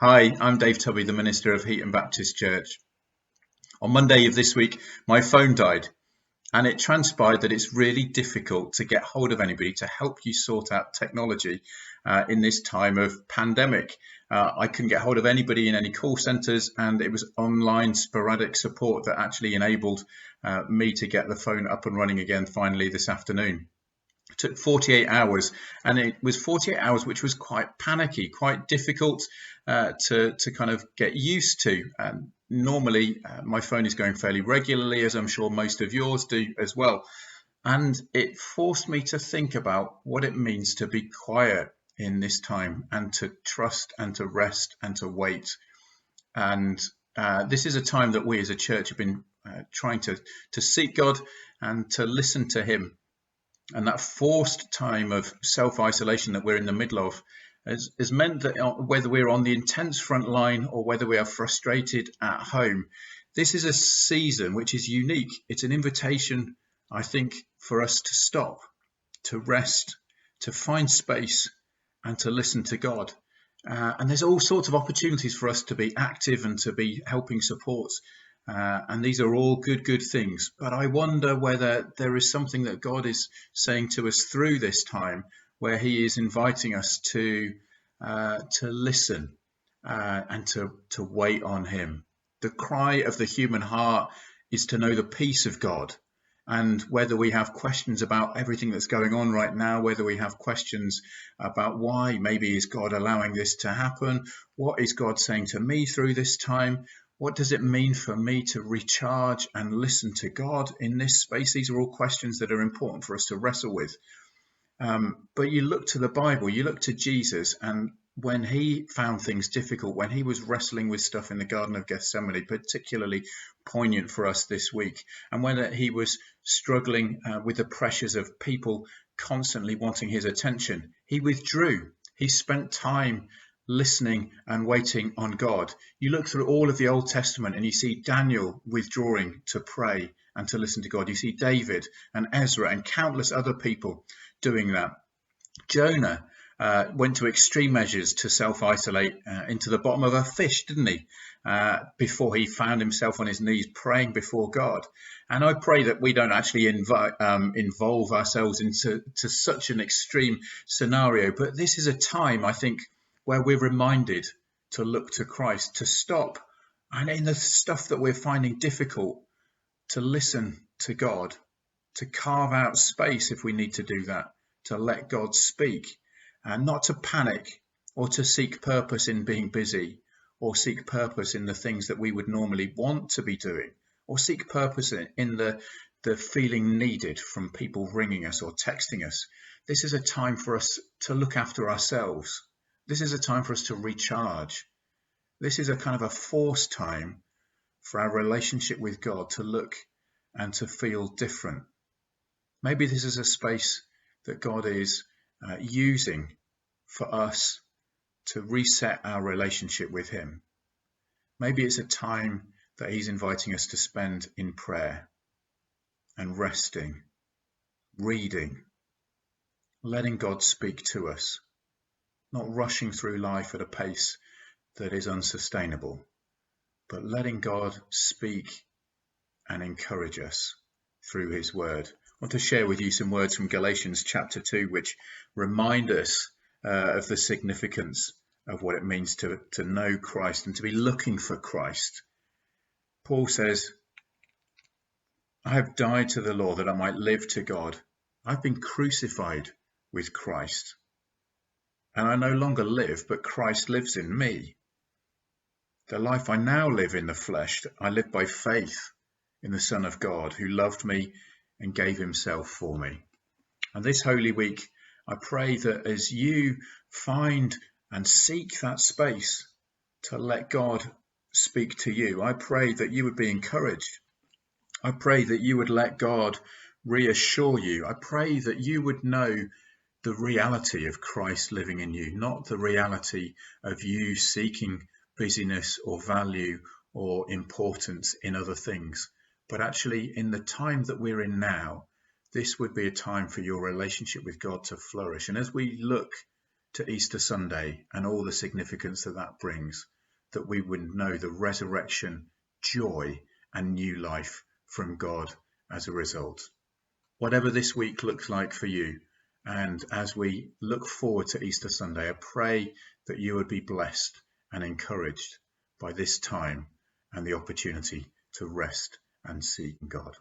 Hi, I'm Dave Tubby, the minister of Heaton Baptist Church. On Monday of this week, my phone died, and it transpired that it's really difficult to get hold of anybody to help you sort out technology in this time of pandemic. I couldn't get hold of anybody in any call centres, and it was online sporadic support that actually enabled me to get the phone up and running again finally this afternoon. It took 48 hours, and it was 48 hours which was quite panicky, quite difficult to kind of get used to. Normally, my phone is going fairly regularly, as I'm sure most of yours do as well. And it forced me to think about what it means to be quiet in this time, and to trust and to rest and to wait. And this is a time that we as a church have been trying to seek God and to listen to Him. And that forced time of self-isolation that we're in the middle of has meant that whether we're on the intense front line or whether we are frustrated at home, this is a season which is unique. It's an invitation, I think, for us to stop, to rest, to find space, and to listen to God. And there's all sorts of opportunities for us to be active and to be helping support. And these are all good things. But I wonder whether there is something that God is saying to us through this time, where He is inviting us to listen and to wait on Him. The cry of the human heart is to know the peace of God. And whether we have questions about everything that's going on right now, whether we have questions about why maybe is God allowing this to happen, what is God saying to me through this time, what does it mean for me to recharge and listen to God in this space? These are all questions that are important for us to wrestle with. But you look to the Bible, you look to Jesus, and when He found things difficult, when He was wrestling with stuff in the Garden of Gethsemane, particularly poignant for us this week, and when He was struggling with the pressures of people constantly wanting His attention, He withdrew. He spent time listening and waiting on God. You look through all of the Old Testament and you see Daniel withdrawing to pray and to listen to God. You see David and Ezra and countless other people doing that. Jonah went to extreme measures to self-isolate into the bottom of a fish, didn't he? Before he found himself on his knees praying before God. And I pray that we don't actually involve ourselves into such an extreme scenario. But this is a time, I think, where we're reminded to look to Christ, to stop, and in the stuff that we're finding difficult, to listen to God, to carve out space if we need to do that, to let God speak, and not to panic or to seek purpose in being busy, or seek purpose in the things that we would normally want to be doing, or seek purpose in the feeling needed from people ringing us or texting us. This is a time for us to look after ourselves. This is a time for us to recharge. This is a kind of a forced time for our relationship with God to look and to feel different. Maybe this is a space that God is using for us to reset our relationship with Him. Maybe it's a time that He's inviting us to spend in prayer and resting, reading, letting God speak to us, not rushing through life at a pace that is unsustainable, but letting God speak and encourage us through His word. I want to share with you some words from Galatians chapter 2, which remind us of the significance of what it means to know Christ and to be looking for Christ. Paul says, I have died to the law that I might live to God. I've been crucified with Christ. And I no longer live, but Christ lives in me. The life I now live in the flesh, I live by faith in the Son of God, who loved me and gave Himself for me. And this Holy Week, I pray that as you find and seek that space to let God speak to you, I pray that you would be encouraged. I pray that you would let God reassure you. I pray that you would know the reality of Christ living in you, not the reality of you seeking busyness or value or importance in other things, but actually in the time that we're in now, this would be a time for your relationship with God to flourish. And as we look to Easter Sunday and all the significance that that brings, that we would know the resurrection, joy, and new life from God as a result. Whatever this week looks like for you, and as we look forward to Easter Sunday, I pray that you would be blessed and encouraged by this time and the opportunity to rest and seek God.